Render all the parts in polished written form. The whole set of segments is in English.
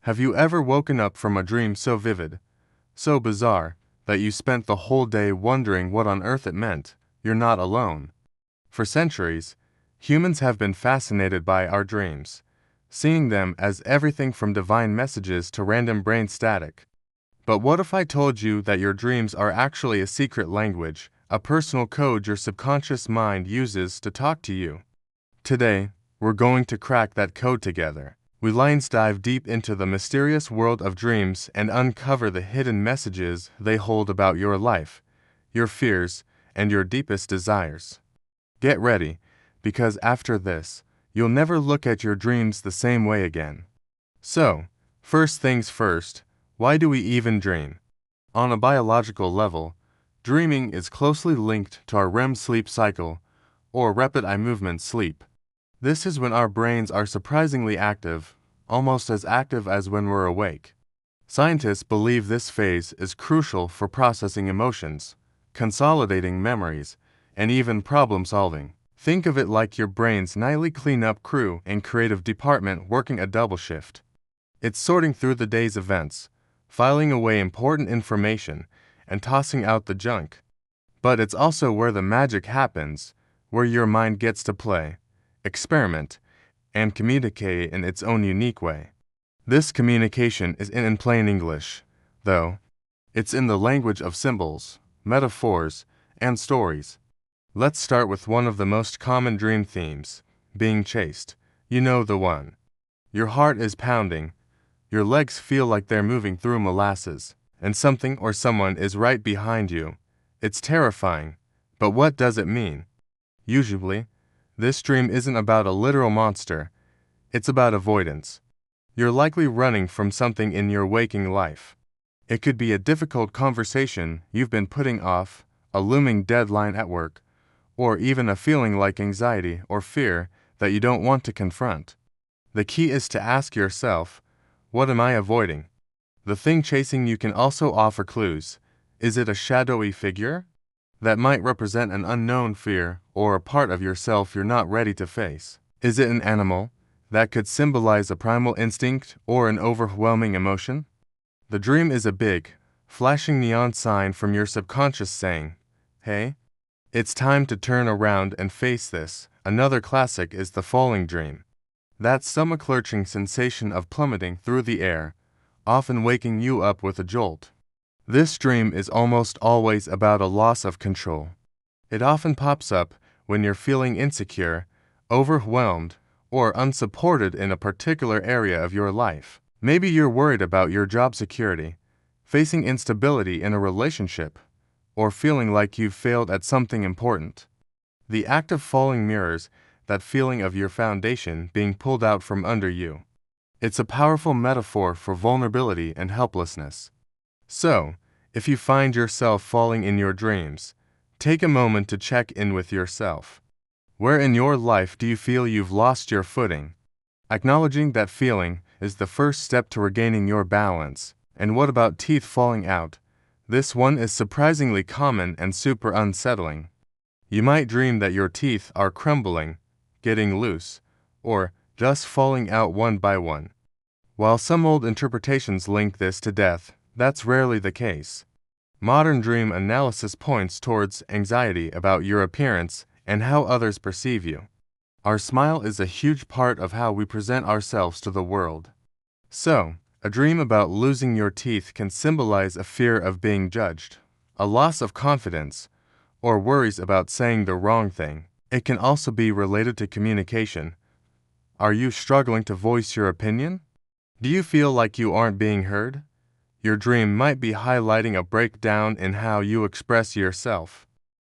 Have you ever woken up from a dream so vivid, so bizarre, that you spent the whole day wondering what on earth it meant? You're not alone. For centuries, humans have been fascinated by our dreams, seeing them as everything from divine messages to random brain static. But what if I told you that your dreams are actually a secret language, a personal code your subconscious mind uses to talk to you? Today, we're going to crack that code together. We Lions dive deep into the mysterious world of dreams and uncover the hidden messages they hold about your life, your fears, and your deepest desires. Get ready, because after this, you'll never look at your dreams the same way again. So, first things first, why do we even dream? On a biological level, dreaming is closely linked to our REM sleep cycle, or rapid eye movement sleep. This is when our brains are surprisingly active, almost as active as when we're awake. Scientists believe this phase is crucial for processing emotions, consolidating memories, and even problem solving. Think of it like your brain's nightly cleanup crew and creative department working a double shift. It's sorting through the day's events, filing away important information, and tossing out the junk. But it's also where the magic happens, where your mind gets to play, experiment, and communicate in its own unique way. This communication is in plain English, though. It's in the language of symbols, metaphors, and stories. Let's start with one of the most common dream themes, being chased. You know the one. Your heart is pounding, your legs feel like they're moving through molasses, and something or someone is right behind you. It's terrifying, but what does it mean? Usually, this dream isn't about a literal monster, it's about avoidance. You're likely running from something in your waking life. It could be a difficult conversation you've been putting off, a looming deadline at work, or even a feeling like anxiety or fear that you don't want to confront. The key is to ask yourself, what am I avoiding? The thing chasing you can also offer clues. Is it a shadowy figure that might represent an unknown fear or a part of yourself you're not ready to face? Is it an animal that could symbolize a primal instinct or an overwhelming emotion? The dream is a big, flashing neon sign from your subconscious saying, hey, it's time to turn around and face this. Another classic is the falling dream. That stomach-lurching sensation of plummeting through the air, often waking you up with a jolt. This dream is almost always about a loss of control. It often pops up when you're feeling insecure, overwhelmed, or unsupported in a particular area of your life. Maybe you're worried about your job security, facing instability in a relationship, or feeling like you've failed at something important. The act of falling mirrors that feeling of your foundation being pulled out from under you. It's a powerful metaphor for vulnerability and helplessness. So, if you find yourself falling in your dreams, take a moment to check in with yourself. Where in your life do you feel you've lost your footing? Acknowledging that feeling is the first step to regaining your balance. And what about teeth falling out? This one is surprisingly common and super unsettling. You might dream that your teeth are crumbling, getting loose, or just falling out one by one. While some old interpretations link this to death, that's rarely the case. Modern dream analysis points towards anxiety about your appearance and how others perceive you. Our smile is a huge part of how we present ourselves to the world. So, a dream about losing your teeth can symbolize a fear of being judged, a loss of confidence, or worries about saying the wrong thing. It can also be related to communication. Are you struggling to voice your opinion? Do you feel like you aren't being heard? Your dream might be highlighting a breakdown in how you express yourself.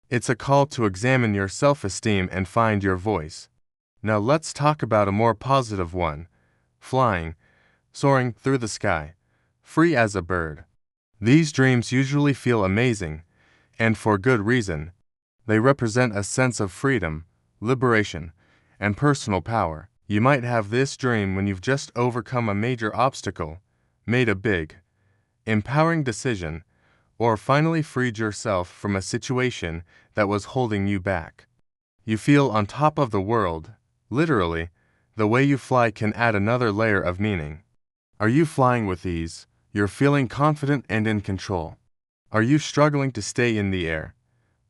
It's a call to examine your self-esteem and find your voice. Now let's talk about a more positive one, flying, soaring through the sky, free as a bird. These dreams usually feel amazing, and for good reason. They represent a sense of freedom, liberation, and personal power. You might have this dream when you've just overcome a major obstacle, made a big, empowering decision, or finally freed yourself from a situation that was holding you back. You feel on top of the world. Literally, the way you fly can add another layer of meaning. Are you flying with ease? You're feeling confident and in control. Are you struggling to stay in the air?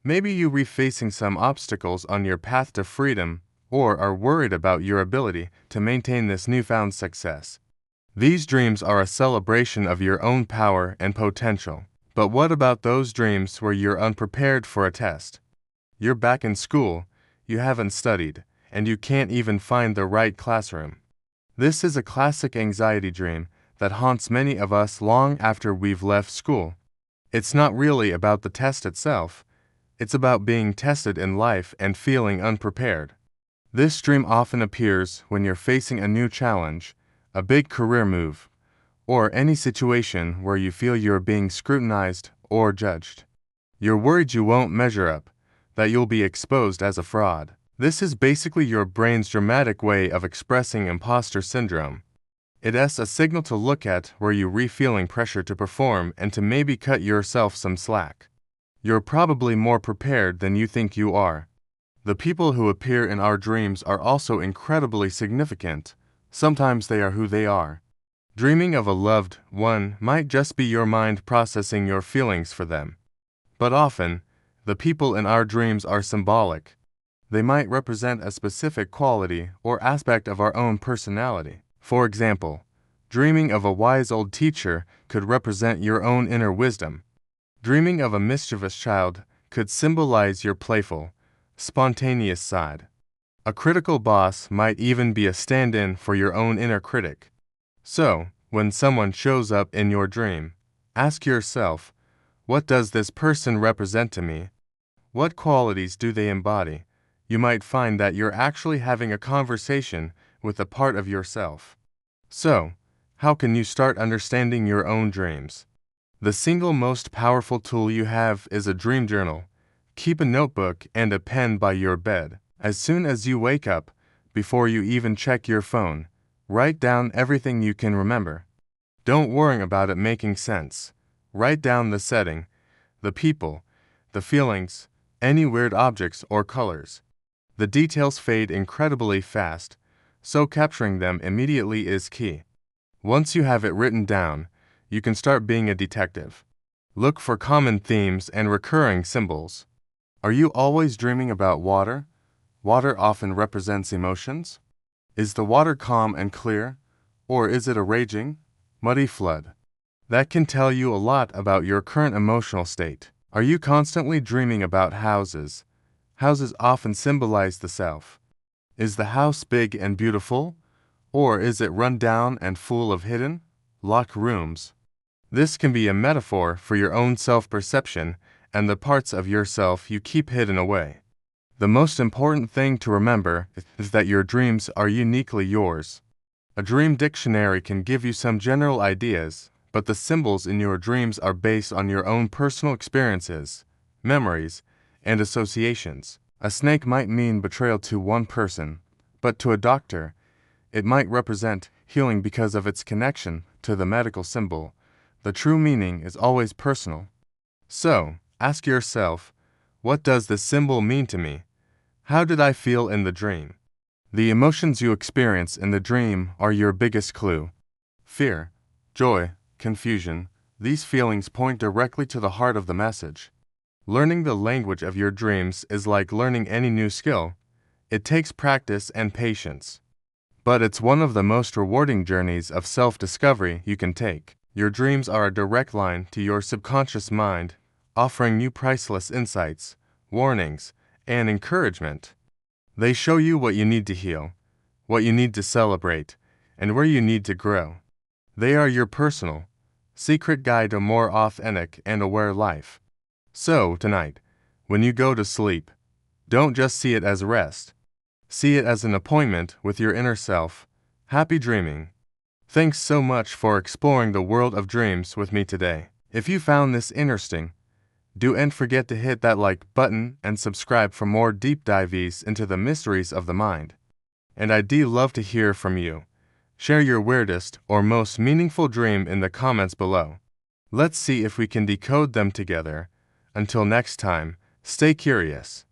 Maybe you're facing some obstacles on your path to freedom, or are worried about your ability to maintain this newfound success. These dreams are a celebration of your own power and potential. But what about those dreams where you're unprepared for a test? You're back in school, you haven't studied, and you can't even find the right classroom. This is a classic anxiety dream that haunts many of us long after we've left school. It's not really about the test itself, it's about being tested in life and feeling unprepared. This dream often appears when you're facing a new challenge, a big career move, or any situation where you feel you're being scrutinized or judged. You're worried you won't measure up, that you'll be exposed as a fraud. This is basically your brain's dramatic way of expressing imposter syndrome. It's a signal to look at where you're feeling pressure to perform and to maybe cut yourself some slack. You're probably more prepared than you think you are. The people who appear in our dreams are also incredibly significant. Sometimes they are who they are. Dreaming of a loved one might just be your mind processing your feelings for them. But often, the people in our dreams are symbolic. They might represent a specific quality or aspect of our own personality. For example, dreaming of a wise old teacher could represent your own inner wisdom. Dreaming of a mischievous child could symbolize your playful, spontaneous side. A critical boss might even be a stand-in for your own inner critic. So, when someone shows up in your dream, ask yourself, what does this person represent to me? What qualities do they embody? You might find that you're actually having a conversation with a part of yourself. So, how can you start understanding your own dreams? The single most powerful tool you have is a dream journal. Keep a notebook and a pen by your bed. As soon as you wake up, before you even check your phone, write down everything you can remember. Don't worry about it making sense. Write down the setting, the people, the feelings, any weird objects or colors. The details fade incredibly fast, so capturing them immediately is key. Once you have it written down, you can start being a detective. Look for common themes and recurring symbols. Are you always dreaming about water? Water often represents emotions. Is the water calm and clear, or is it a raging, muddy flood? That can tell you a lot about your current emotional state. Are you constantly dreaming about houses? Houses often symbolize the self. Is the house big and beautiful, or is it run down and full of hidden, locked rooms? This can be a metaphor for your own self-perception and the parts of yourself you keep hidden away. The most important thing to remember is that your dreams are uniquely yours. A dream dictionary can give you some general ideas, but the symbols in your dreams are based on your own personal experiences, memories, and associations. A snake might mean betrayal to one person, but to a doctor, it might represent healing because of its connection to the medical symbol. The true meaning is always personal. So, ask yourself, what does this symbol mean to me? How did I feel in the dream? The emotions you experience in the dream are your biggest clue. Fear, joy, confusion, these feelings point directly to the heart of the message. Learning the language of your dreams is like learning any new skill. It takes practice and patience. But it's one of the most rewarding journeys of self-discovery you can take. Your dreams are a direct line to your subconscious mind, offering you priceless insights, warnings, and encouragement. They show you what you need to heal, what you need to celebrate, and where you need to grow. They are your personal, secret guide to a more authentic and aware life. So, tonight, when you go to sleep, don't just see it as rest. See it as an appointment with your inner self. Happy dreaming. Thanks so much for exploring the world of dreams with me today. If you found this interesting, don't forget to hit that like button and subscribe for more deep dives into the mysteries of the mind. And I'd love to hear from you. Share your weirdest or most meaningful dream in the comments below. Let's see if we can decode them together. Until next time, stay curious.